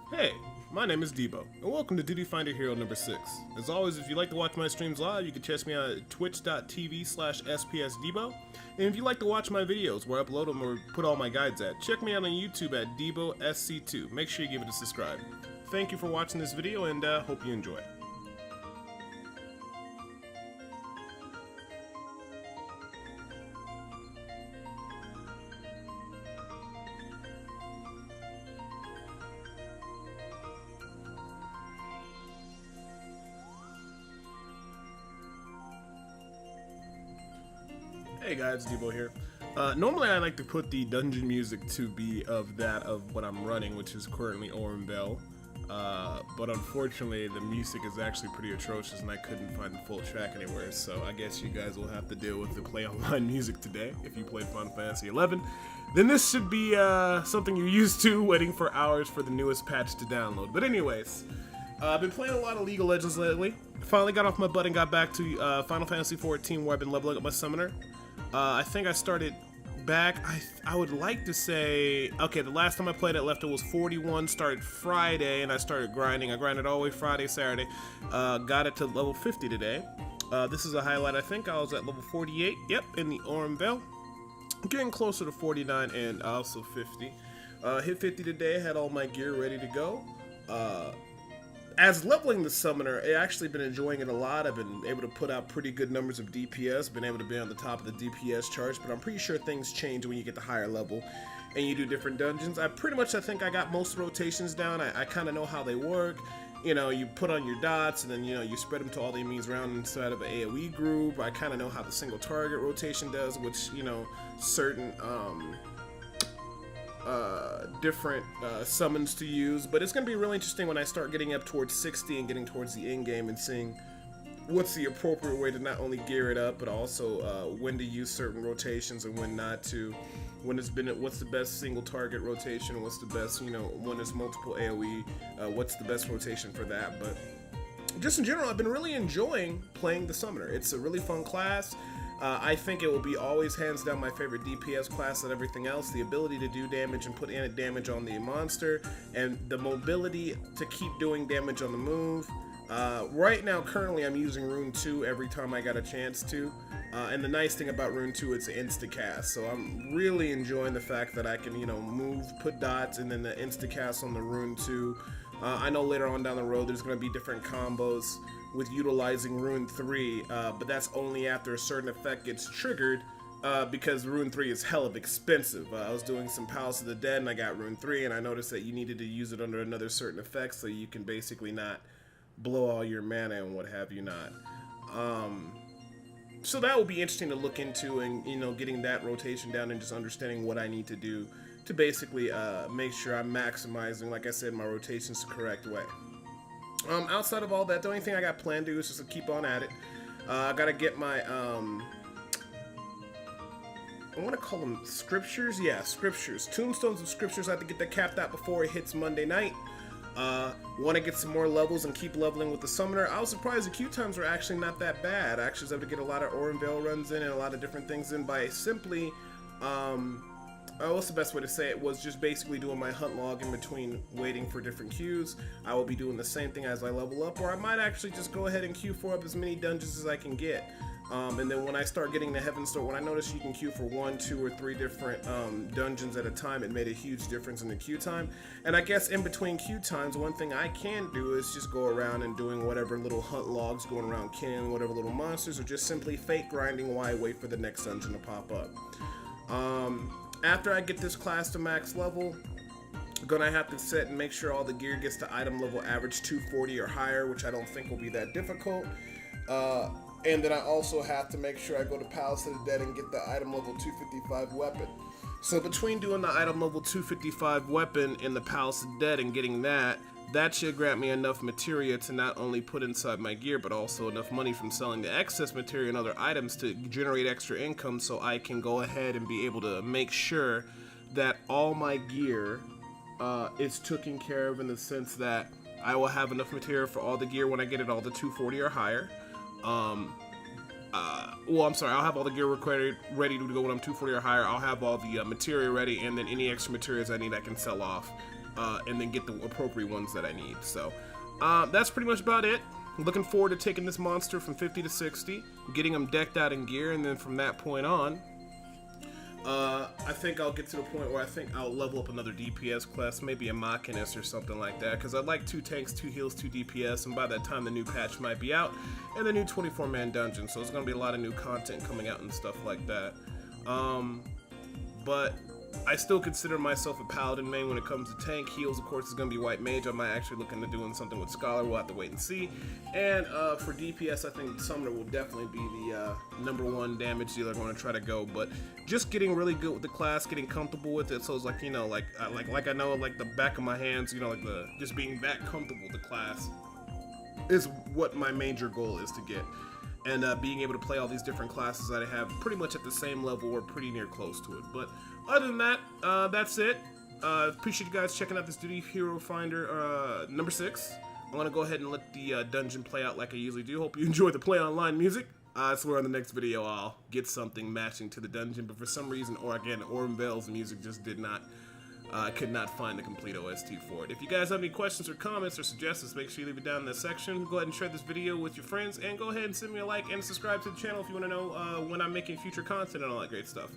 Hey, my name is Debo, and welcome to Duty Finder Hero number 6. As always, if you'd like to watch my streams live, you can catch me at twitch.tv/spsdebo. And if you'd like to watch my videos where I upload them or put all my guides at, check me out on YouTube at DeboSC2. Make sure you give it a subscribe. Thank you for watching this video, and hope you enjoy. Hey guys, Debo here. Normally I like to put the dungeon music to be of that of what I'm running, which is currently Orenville. But unfortunately the music is actually pretty atrocious and I couldn't find the full track anywhere, so I guess you guys will have to deal with the play online music today. If you play Final Fantasy XI, then this should be something you're used to, waiting for hours for the newest patch to download. But anyways, I've been playing a lot of League of Legends lately. Finally got off my butt and got back to Final Fantasy XIV, where I've been leveling up my summoner. I think I started back, I would like to say, okay, the last time I played it, left it was 41, started Friday, and I started grinding. I grinded all the way Friday, Saturday, got it to level 50 today. This is a highlight, I think I was at level 48, yep, in the Orenville. Getting closer to 49 and also 50. Hit 50 today, had all my gear ready to go. As leveling the summoner, I've actually been enjoying it a lot. I've been able to put out pretty good numbers of DPS, been able to be on the top of the DPS charts, but I'm pretty sure things change when you get to higher level and you do different dungeons. I think I got most rotations down. I kind of know how they work. You know, you put on your dots and then, you know, you spread them to all the enemies around inside of an AoE group. I kind of know how the single target rotation does, which, you know, certain, different summons to use, but it's going to be really interesting when I start getting up towards 60 and getting towards the end game and seeing what's the appropriate way to not only gear it up, but also when to use certain rotations and when not to. What's the best single target rotation? What's the best, you know, when there's multiple AoE? What's the best rotation for that? But just in general, I've been really enjoying playing the summoner. It's a really fun class. I think it will be always hands down my favorite DPS class and everything else. The ability to do damage and put in damage on the monster, and the mobility to keep doing damage on the move. Right now, currently, I'm using Rune 2 every time I got a chance to. And the nice thing about Rune 2, it's an insta-cast. So I'm really enjoying the fact that I can, you know, move, put dots, and then the insta-cast on the Rune 2. I know later on down the road there's going to be different combos with utilizing Rune 3, but that's only after a certain effect gets triggered, because Rune 3 is hell of expensive. I was doing some Palace of the Dead and I got Rune 3, and I noticed that you needed to use it under another certain effect so you can basically not blow all your mana and what have you not. So that will be interesting to look into, and, you know, getting that rotation down and just understanding what I need to do to basically make sure I'm maximizing, like I said, my rotations the correct way. Outside of all that, the only thing I got planned to do is just to keep on at it. I gotta get my, I want to call them scriptures? Yeah, scriptures. Tombstones of scriptures. I have to get that capped out before it hits Monday night. Want to get some more levels and keep leveling with the summoner. I was surprised the queue times were actually not that bad. I actually was able to get a lot of Orenville runs in and a lot of different things in by simply, what's the best way to say it, was just basically doing my hunt log in between waiting for different queues. I will be doing the same thing as I level up, or I might actually just go ahead and queue for up as many dungeons as I can get. And then when I start getting to Heaven's Door, when I noticed you can queue for 1, 2, or 3 different dungeons at a time, it made a huge difference in the queue time. And I guess in between queue times, one thing I can do is just go around and doing whatever little hunt logs, going around killing whatever little monsters, or just simply fake grinding while I wait for the next dungeon to pop up. After I get this class to max level, I'm gonna have to set and make sure all the gear gets to item level average 240 or higher, which I don't think will be that difficult. And then I also have to make sure I go to Palace of the Dead and get the item level 255 weapon. So between doing the item level 255 weapon in the Palace of the Dead and getting that should grant me enough materia to not only put inside my gear, but also enough money from selling the excess materia and other items to generate extra income, so I can go ahead and be able to make sure that all my gear is taken care of, in the sense that I will have enough material for all the gear when I get it all to 240 or higher. Well, I'm sorry, I'll have all the gear ready to go when I'm 240 or higher. I'll have all the material ready, and then any extra materials I need I can sell off and then get the appropriate ones that I need. So that's pretty much about it. Looking forward to taking this monster from 50 to 60, getting him decked out in gear, and then from that point on, I think I'll get to the point where I think I'll level up another DPS class, maybe a Machinist or something like that, because I'd like 2 tanks, 2 heals, 2 DPS, and by that time the new patch might be out, and the new 24-man dungeon, so there's going to be a lot of new content coming out and stuff like that. But I still consider myself a Paladin main when it comes to tank. Heals, of course, is going to be White Mage. I might actually look into doing something with Scholar. We'll have to wait and see. And for DPS, I think Summoner will definitely be the #1 damage dealer I'm going to try to go. But just getting really good with the class, getting comfortable with it. So it's like, you know, like I know like the back of my hands, you know, like just being that comfortable with the class is what my major goal is to get. And being able to play all these different classes that I have pretty much at the same level or pretty near close to it. But other than that, that's it. Appreciate you guys checking out this Duty Hero Finder number 6. I'm going to go ahead and let the dungeon play out like I usually do. Hope you enjoy the play online music. I swear on the next video I'll get something matching to the dungeon, but for some reason, or again, Orm Bell's music just did not, I could not find the complete OST for it. If you guys have any questions or comments or suggestions, make sure you leave it down in the section. Go ahead and share this video with your friends, and go ahead and send me a like and subscribe to the channel if you want to know when I'm making future content and all that great stuff.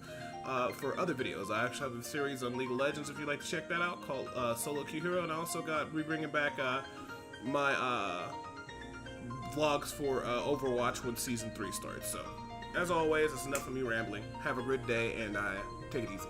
For other videos, I actually have a series on League of Legends if you'd like to check that out, called Solo Queue Hero, and I also got bringing back my vlogs for Overwatch when Season 3 starts. So, as always, it's enough of me rambling. Have a good day, and take it easy.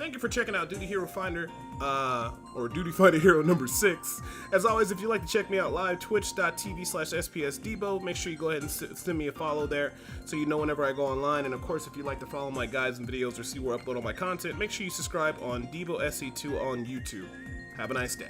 thank you for checking out Duty Hero Finder, or Duty Finder Hero number 6. As always, if you'd like to check me out live, twitch.tv/spsdebo. Make sure you go ahead and send me a follow there so you know whenever I go online. And of course, if you'd like to follow my guides and videos or see where I upload all my content, make sure you subscribe on DeboSE2 on YouTube. Have a nice day.